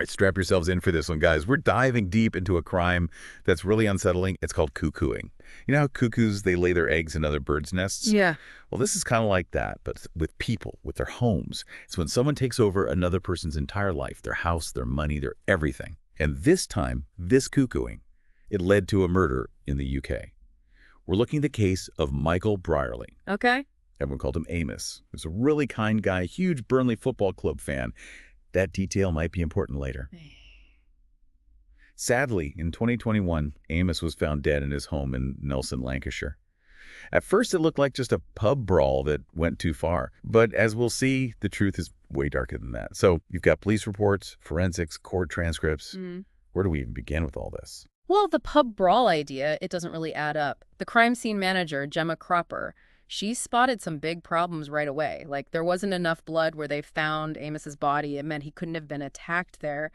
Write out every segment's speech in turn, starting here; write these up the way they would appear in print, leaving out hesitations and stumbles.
All right, strap yourselves in for this one, guys. We're diving deep into a crime that's really unsettling. It's called cuckooing. You know how cuckoos, they lay their eggs in other birds' nests? Yeah. Well, this is kind of like that, but with people, with their homes. It's when someone takes over another person's entire life, their house, their money, their everything. And this time, this cuckooing, it led to a murder in the UK. We're looking at the case of Michael Brierly. Okay. Everyone called him Amos. He was a really kind guy, huge Burnley Football Club fan. That detail might be important later. Sadly, in 2021, Amos was found dead in his home in Nelson, Lancashire. At first, it looked like just a pub brawl that went too far. But as we'll see, the truth is way darker than that. So you've got police reports, forensics, court transcripts. Where do we even begin with all this? Well, the pub brawl idea, it doesn't really add up. The crime scene manager, Gemma Cropper, she spotted some big problems right away. Like, there wasn't enough blood where they found Amos's body. It meant he couldn't have been attacked there.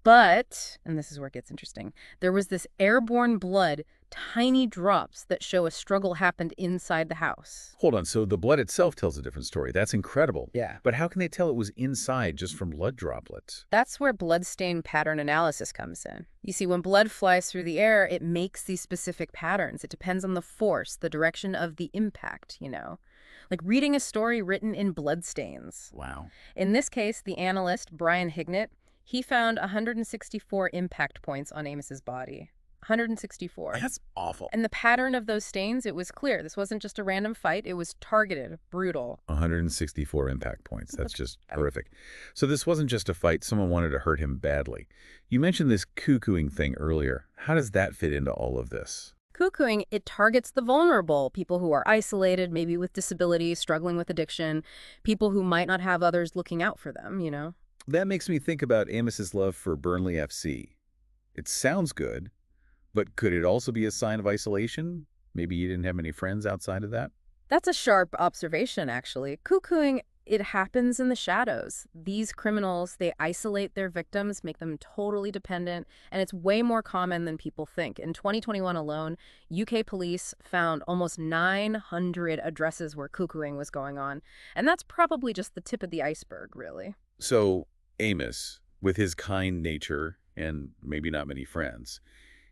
But, and this is where it gets interesting, there was this airborne blood, tiny drops that show a struggle happened inside the house. Hold on, so the blood itself tells a different story. That's incredible. Yeah. But how can they tell it was inside just from blood droplets? That's where bloodstain pattern analysis comes in. You see, when blood flies through the air, it makes these specific patterns. It depends on the force, the direction of the impact, you know. Like reading a story written in bloodstains. Wow. In this case, the analyst, Brian Hignett, he found 164 impact points on Amos's body. 164. That's awful. And the pattern of those stains, it was clear. This wasn't just a random fight. It was targeted, brutal. 164 impact points. That's just horrific. So this wasn't just a fight. Someone wanted to hurt him badly. You mentioned this cuckooing thing earlier. How does that fit into all of this? Cuckooing, it targets the vulnerable, people who are isolated, maybe with disabilities, struggling with addiction, people who might not have others looking out for them, you know? That makes me think about Amos's love for Burnley FC. It sounds good, but could it also be a sign of isolation? Maybe you didn't have many friends outside of that? That's a sharp observation, actually. Cuckooing, it happens in the shadows. These criminals, they isolate their victims, make them totally dependent, and it's way more common than people think. In 2021 alone, UK police found almost 900 addresses where cuckooing was going on, and that's probably just the tip of the iceberg, really. So Amos, with his kind nature and maybe not many friends,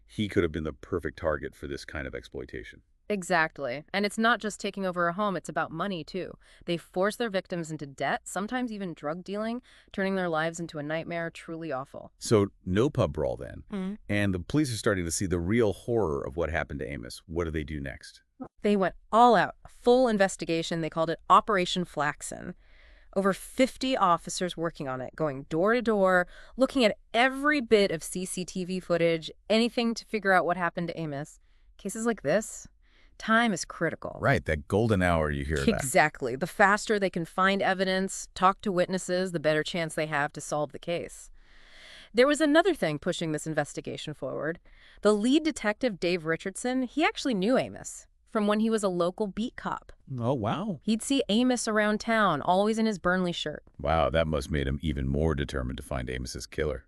he could have been the perfect target for this kind of exploitation. Exactly. And it's not just taking over a home, it's about money, too. They force their victims into debt, sometimes even drug dealing, turning their lives into a nightmare. Truly awful. So no pub brawl then. And the police are starting to see the real horror of what happened to Amos. What do they do next? They went all out. A full investigation. They called it Operation Flaxen. Over 50 officers working on it, going door to door, looking at every bit of CCTV footage, anything to figure out what happened to Amos. Cases like this, time is critical. Right, that golden hour you hear about. Exactly. The faster they can find evidence, talk to witnesses, the better chance they have to solve the case. There was another thing pushing this investigation forward. The lead detective, Dave Richardson, he actually knew Amos from when he was a local beat cop. Oh, wow. He'd see Amos around town, always in his Burnley shirt. Wow, that must have made him even more determined to find Amos's killer.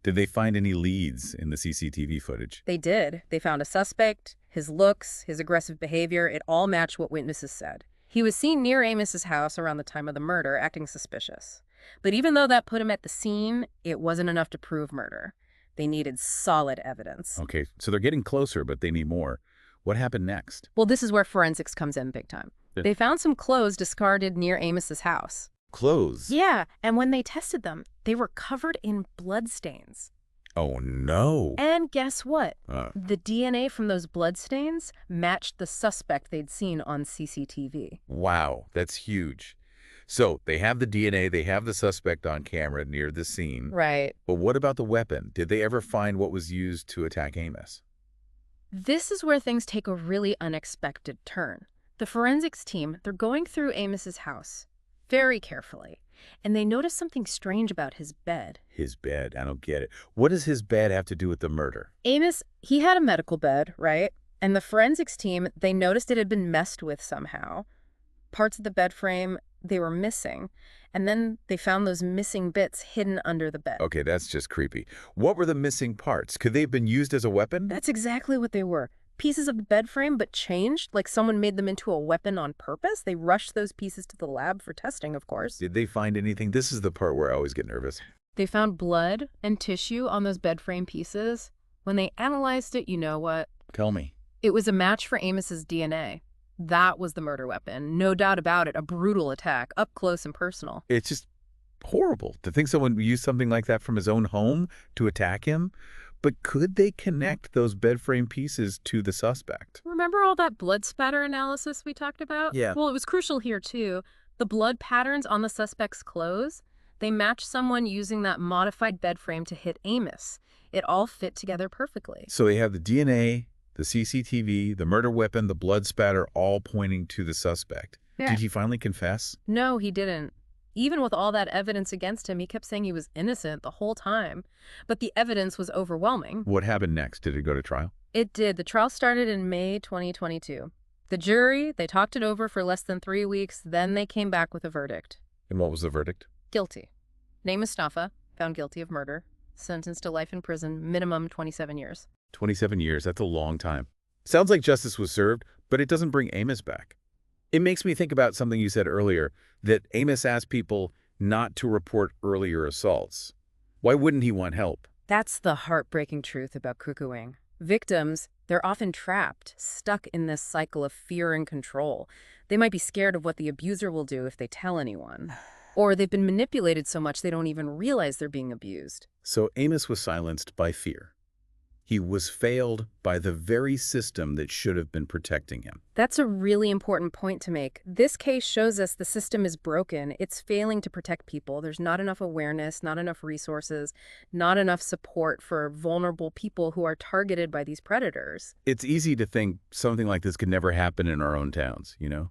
Did they find any leads in the CCTV footage? They did. They found a suspect, his looks, his aggressive behavior. It all matched what witnesses said. He was seen near Amos's house around the time of the murder, acting suspicious. But even though that put him at the scene, it wasn't enough to prove murder. They needed solid evidence. Okay, so they're getting closer, but they need more. What happened next? Well, this is where forensics comes in big time. They found some clothes discarded near Amos's house. Clothes? Yeah, and when they tested them, they were covered in bloodstains. Oh, no. And guess what? The DNA from those bloodstains matched the suspect they'd seen on CCTV. Wow, that's huge. So they have the DNA, they have the suspect on camera near the scene. Right. But what about the weapon? Did they ever find what was used to attack Amos? This is where things take a really unexpected turn. The forensics team, they're going through Amos's house very carefully, and they notice something strange about his bed. His bed? I don't get it. What does his bed have to do with the murder? Amos, he had a medical bed, right? And the forensics team, they noticed it had been messed with somehow. Parts of the bed frame, they were missing. And then they found those missing bits hidden under the bed. Okay, that's just creepy. What were the missing parts? Could they have been used as a weapon? That's exactly what they were. Pieces of the bed frame, but changed, like someone made them into a weapon on purpose. They rushed those pieces to the lab for testing, of course. Did they find anything? This is the part where I always get nervous. They found blood and tissue on those bed frame pieces. When they analyzed it, you know what? Tell me. It was a match for Amos's DNA. That was the murder weapon. No doubt about it. A brutal attack, up close and personal. It's just horrible to think someone used something like that from his own home to attack him. But could they connect those bed frame pieces to the suspect? Remember all that blood spatter analysis we talked about? Yeah. Well, it was crucial here, too. The blood patterns on the suspect's clothes, they matched someone using that modified bed frame to hit Amos. It all fit together perfectly. So they have the DNA, the CCTV, the murder weapon, the blood spatter, all pointing to the suspect. Yeah. Did he finally confess? No, he didn't. Even with all that evidence against him, he kept saying he was innocent the whole time. But the evidence was overwhelming. What happened next? Did it go to trial? It did. The trial started in May 2022. The jury, they talked it over for less than 3 weeks, then they came back with a verdict. And what was the verdict? Guilty. Name Mustafa, found guilty of murder, sentenced to life in prison, minimum 27 years. 27 years, that's a long time. Sounds like justice was served, but it doesn't bring Amos back. It makes me think about something you said earlier, that Amos asked people not to report earlier assaults. Why wouldn't he want help? That's the heartbreaking truth about cuckooing. Victims, they're often trapped, stuck in this cycle of fear and control. They might be scared of what the abuser will do if they tell anyone. Or they've been manipulated so much they don't even realize they're being abused. So Amos was silenced by fear. He was failed by the very system that should have been protecting him. That's a really important point to make. This case shows us the system is broken. It's failing to protect people. There's not enough awareness, not enough resources, not enough support for vulnerable people who are targeted by these predators. It's easy to think something like this could never happen in our own towns, you know?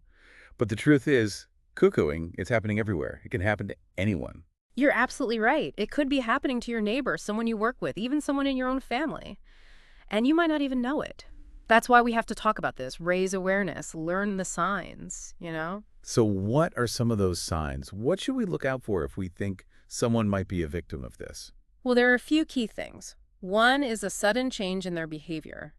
But the truth is, cuckooing is happening everywhere. It can happen to anyone. You're absolutely right. It could be happening to your neighbor, someone you work with, even someone in your own family. And you might not even know it. That's why we have to talk about this, raise awareness, learn the signs, you know? So what are some of those signs? What should we look out for if we think someone might be a victim of this? Well, there are a few key things. One is a sudden change in their behavior.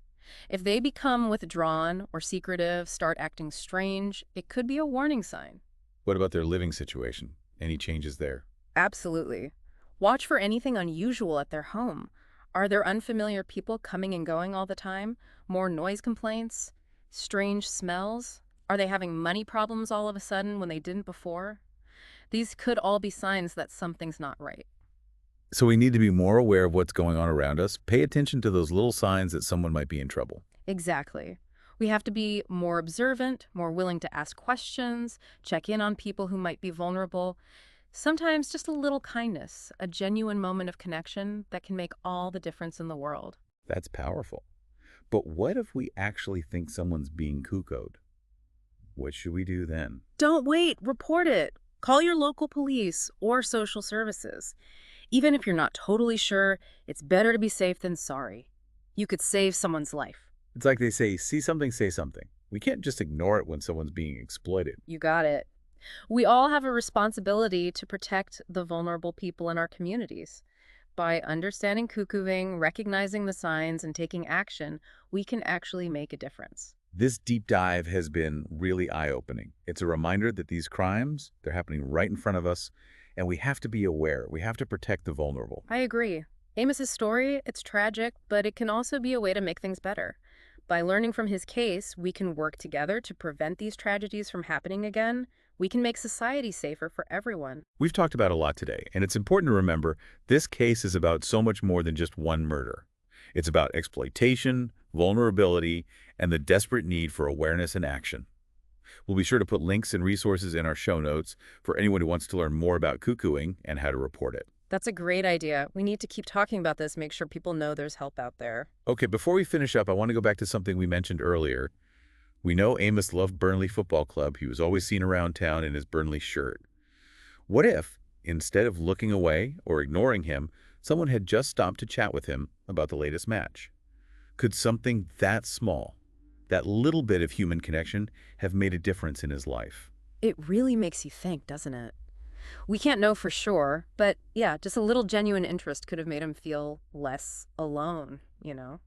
If they become withdrawn or secretive, start acting strange, it could be a warning sign. What about their living situation? Any changes there? Absolutely. Watch for anything unusual at their home. Are there unfamiliar people coming and going all the time? More noise complaints? Strange smells? Are they having money problems all of a sudden when they didn't before? These could all be signs that something's not right. So we need to be more aware of what's going on around us. Pay attention to those little signs that someone might be in trouble. Exactly. We have to be more observant, more willing to ask questions, check in on people who might be vulnerable. Sometimes just a little kindness, a genuine moment of connection that can make all the difference in the world. That's powerful. But what if we actually think someone's being cuckooed? What should we do then? Don't wait, report it. Call your local police or social services. Even if you're not totally sure, it's better to be safe than sorry. You could save someone's life. It's like they say, see something, say something. We can't just ignore it when someone's being exploited. You got it. We all have a responsibility to protect the vulnerable people in our communities. By understanding cuckooing, recognizing the signs, and taking action, we can actually make a difference. This deep dive has been really eye-opening. It's a reminder that these crimes, they're happening right in front of us, and we have to be aware. We have to protect the vulnerable. I agree. Amos's story, it's tragic, but it can also be a way to make things better. By learning from his case, we can work together to prevent these tragedies from happening again. We can make society safer for everyone. We've talked about a lot today, and it's important to remember this case is about so much more than just one murder. It's about exploitation, vulnerability, and the desperate need for awareness and action. We'll be sure to put links and resources in our show notes for anyone who wants to learn more about cuckooing and how to report it. That's a great idea. We need to keep talking about this, make sure people know there's help out there. Okay, before we finish up, I want to go back to something we mentioned earlier. We know Amos loved Burnley Football Club. He was always seen around town in his Burnley shirt. What if, instead of looking away or ignoring him, someone had just stopped to chat with him about the latest match? Could something that small, that little bit of human connection, have made a difference in his life? It really makes you think, doesn't it? We can't know for sure, but yeah, just a little genuine interest could have made him feel less alone, you know?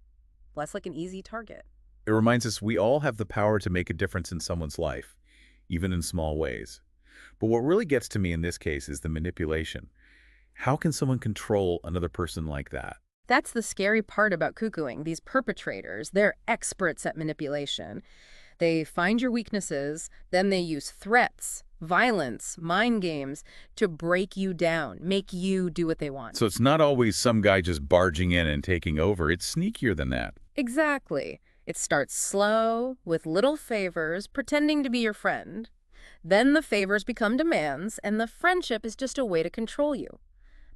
Less like an easy target. It reminds us we all have the power to make a difference in someone's life, even in small ways. But what really gets to me in this case is the manipulation. How can someone control another person like that? That's the scary part about cuckooing. These perpetrators, they're experts at manipulation. They find your weaknesses, then they use threats, violence, mind games to break you down, make you do what they want. So it's not always some guy just barging in and taking over. It's sneakier than that. Exactly. It starts slow, with little favors, pretending to be your friend. Then the favors become demands, and the friendship is just a way to control you.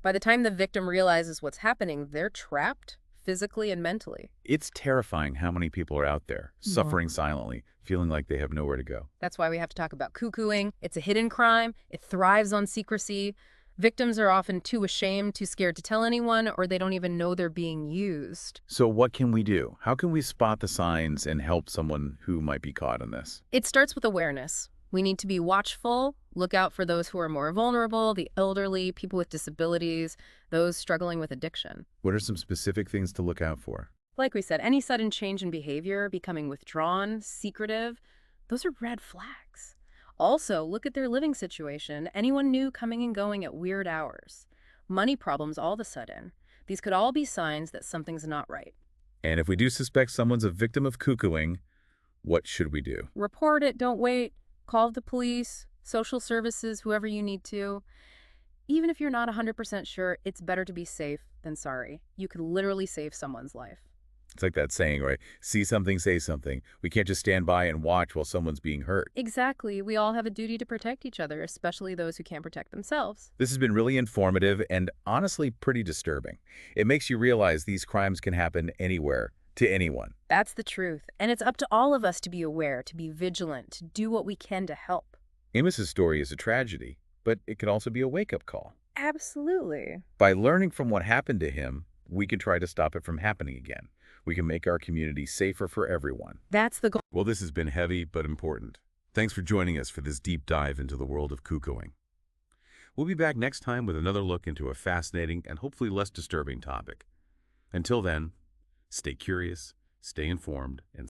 By the time the victim realizes what's happening, they're trapped, physically and mentally. It's terrifying how many people are out there, suffering silently, feeling like they have nowhere to go. That's why we have to talk about cuckooing. It's a hidden crime. It thrives on secrecy. Victims are often too ashamed, too scared to tell anyone, or they don't even know they're being used. So what can we do? How can we spot the signs and help someone who might be caught in this? It starts with awareness. We need to be watchful, look out for those who are more vulnerable, the elderly, people with disabilities, those struggling with addiction. What are some specific things to look out for? Like we said, any sudden change in behavior, becoming withdrawn, secretive, those are red flags. Also, look at their living situation. Anyone new coming and going at weird hours. Money problems all of a sudden. These could all be signs that something's not right. And if we do suspect someone's a victim of cuckooing, what should we do? Report it, don't wait. Call the police, social services, whoever you need to. Even if you're not 100% sure, it's better to be safe than sorry. You could literally save someone's life. It's like that saying, right? See something, say something. We can't just stand by and watch while someone's being hurt. Exactly. We all have a duty to protect each other, especially those who can't protect themselves. This has been really informative and honestly pretty disturbing. It makes you realize these crimes can happen anywhere, to anyone. That's the truth. And it's up to all of us to be aware, to be vigilant, to do what we can to help. Amos's story is a tragedy, but it could also be a wake-up call. Absolutely. By learning from what happened to him, we can try to stop it from happening again. We can make our community safer for everyone. That's the goal. Well, this has been heavy but important. Thanks for joining us for this deep dive into the world of cuckooing. We'll be back next time with another look into a fascinating and hopefully less disturbing topic. Until then, stay curious, stay informed, and